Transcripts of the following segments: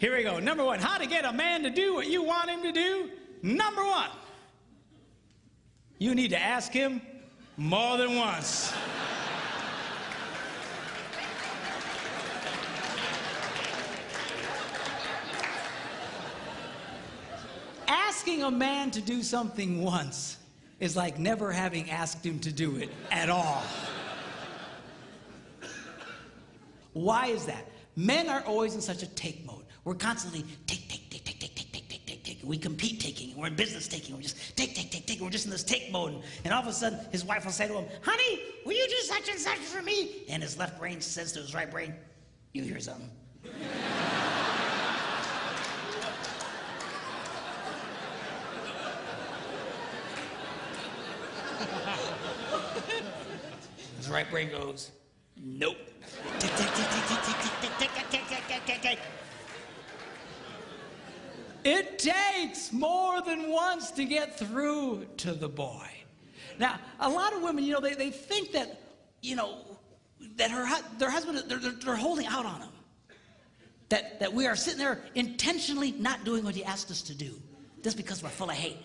Here we go. Number one, how to get a man to do what you want him to do. Number one, you need to ask him more than once. Asking a man to do something once is like never having asked him to do it at all. Why is that? Men are always in such a take mode. We're constantly take. We compete taking. We're in business taking. We're just take. We're just in this take mode. And all of a sudden, his wife will say to him, honey, will you do such and such for me? And his left brain says to his right brain, you hear something. His right brain goes, nope. Tick. It takes more than once to get through to the boy. Now, a lot of women, they think that, that their husband, they're holding out on him. That we are sitting there intentionally not doing what he asked us to do, just because we're full of hate.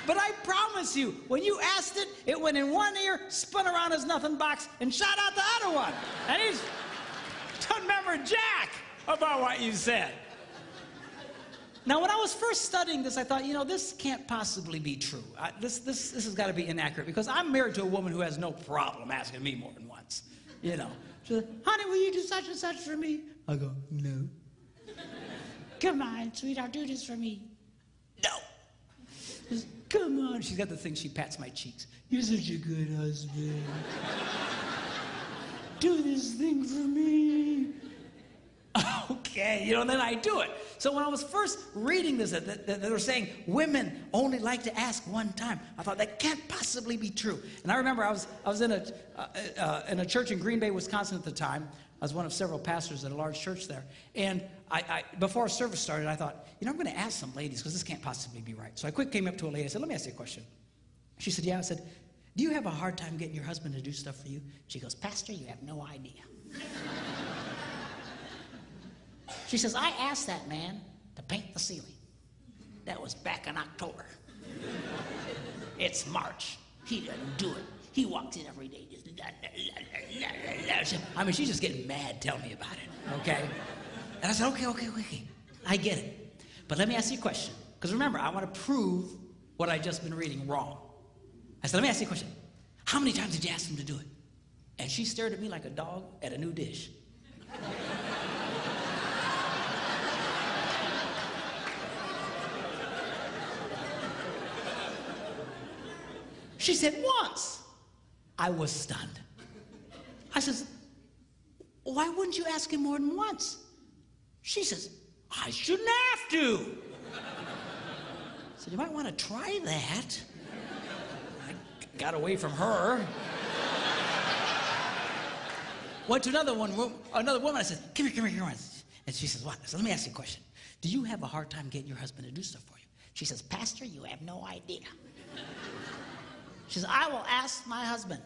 But I promise you, when you asked it, it went in one ear, spun around his nothing box, and shot out the other one. And he doesn't remember jack about what you said. Now, when I was first studying this, I thought, this can't possibly be true. This has got to be inaccurate, because I'm married to a woman who has no problem asking me more than once. She said, honey, will you do such and such for me? I go, no. Come on, sweetheart, do this for me. No. Just, come on. She's got the thing, she pats my cheeks. You're such a good husband. Do this thing for me. Okay, and then I do it. So when I was first reading this, that they were saying women only like to ask one time, I thought that can't possibly be true. And I remember I was in a church in Green Bay, Wisconsin at the time. I was one of several pastors at a large church there. And before service started, I thought, I'm going to ask some ladies, because this can't possibly be right. So I came up to a lady. I said, let me ask you a question. She said, yeah. I said, do you have a hard time getting your husband to do stuff for you? She goes, Pastor, you have no idea. She says, I asked that man to paint the ceiling. That was back in October. It's March. He doesn't do it. He walks in every day. Just, she's just getting mad telling me about it, okay? And I said, okay. I get it. But let me ask you a question. Because remember, I want to prove what I've just been reading wrong. I said, let me ask you a question. How many times did you ask him to do it? And she stared at me like a dog at a new dish. She said, once. I was stunned. I says, why wouldn't you ask him more than once? She says, I shouldn't have to. I said, you might want to try that. I got away from her. Went to another woman. I said, come here. And she says, what? I said, let me ask you a question. Do you have a hard time getting your husband to do stuff for you? She says, Pastor, you have no idea. She says, I will ask my husband,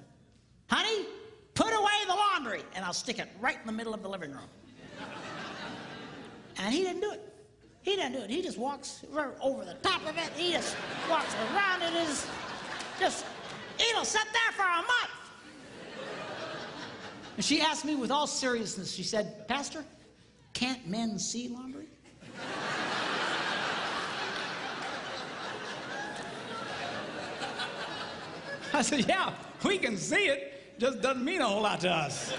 honey, put away the laundry, and I'll stick it right in the middle of the living room. And he didn't do it. He just walks over the top of it. He just walks around it. It'll sit there for a month. And she asked me with all seriousness, she said, Pastor, can't men see laundry? I said, yeah, we can see it. Just doesn't mean a whole lot to us.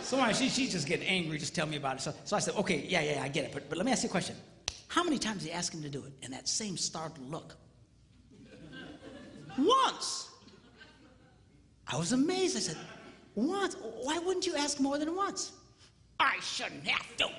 So she's just getting angry, just tell me about it. So I said, okay, yeah, I get it. But let me ask you a question. How many times did you ask him to do it? And that same startled look. Once. I was amazed. I said, once? Why wouldn't you ask more than once? I shouldn't have to.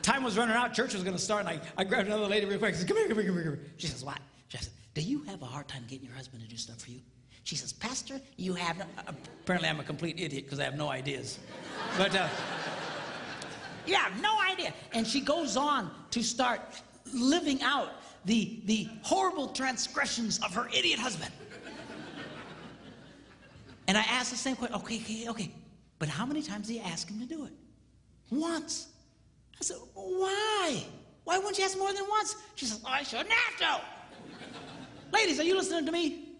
Time was running out, church was going to start, and I grabbed another lady real quick. I said, come here. She says, what? She said, do you have a hard time getting your husband to do stuff for you? She says, Pastor, you have no... Apparently I'm a complete idiot because I have no ideas. But, yeah, no idea. And she goes on to start living out the horrible transgressions of her idiot husband. And I asked the same question. Okay. But how many times did you ask him to do it? Once. I said, why? Why wouldn't you ask more than once? She says, I shouldn't have to. Ladies, are you listening to me?